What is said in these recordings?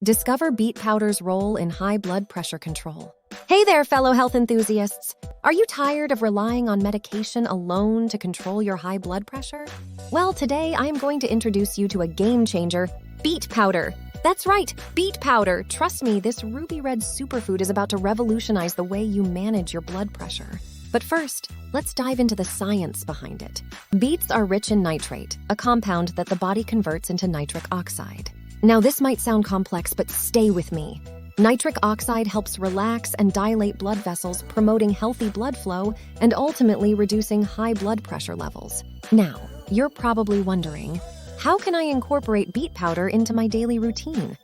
Discover beet powder's role in high blood pressure control. Hey there, fellow health enthusiasts. Are you tired of relying on medication alone to control your high blood pressure? Well, today I am going to introduce you to a game changer, beet powder. That's right, beet powder. Trust me, this ruby red superfood is about to revolutionize the way you manage your blood pressure. But first, let's dive into the science behind it. Beets are rich in nitrate, a compound that the body converts into nitric oxide. Now, this might sound complex, but stay with me. Nitric oxide helps relax and dilate blood vessels, promoting healthy blood flow and ultimately reducing high blood pressure levels. Now, you're probably wondering, how can I incorporate beet powder into my daily routine?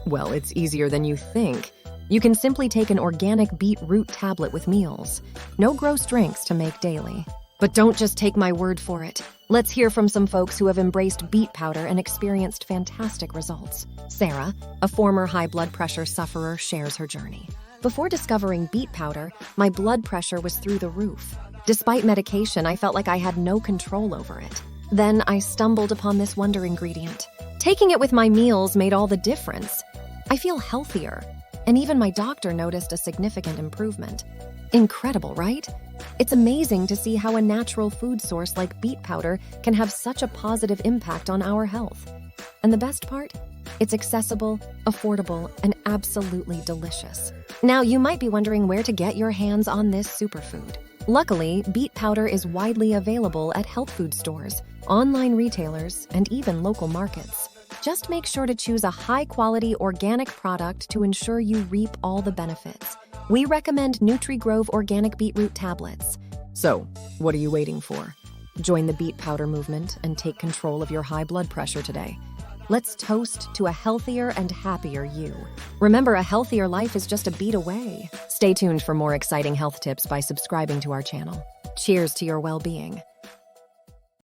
Well, it's easier than you think. You can simply take an organic beet root tablet with meals. No gross drinks to make daily. But don't just take my word for it. Let's hear from some folks who have embraced beet powder and experienced fantastic results. Sarah, a former high blood pressure sufferer, shares her journey. Before discovering beet powder, my blood pressure was through the roof. Despite medication, I felt like I had no control over it. Then I stumbled upon this wonder ingredient. Taking it with my meals made all the difference. I feel healthier, and even my doctor noticed a significant improvement. Incredible, right? It's amazing to see how a natural food source like beet powder can have such a positive impact on our health. And the best part? It's accessible, affordable, and absolutely delicious. Now, you might be wondering where to get your hands on this superfood. Luckily, beet powder is widely available at health food stores, online retailers, and even local markets. Just make sure to choose a high-quality organic product to ensure you reap all the benefits. We recommend NutriGrove Organic Beetroot Tablets. So, what are you waiting for? Join the beet powder movement and take control of your high blood pressure today. Let's toast to a healthier and happier you. Remember, a healthier life is just a beat away. Stay tuned for more exciting health tips by subscribing to our channel. Cheers to your well-being.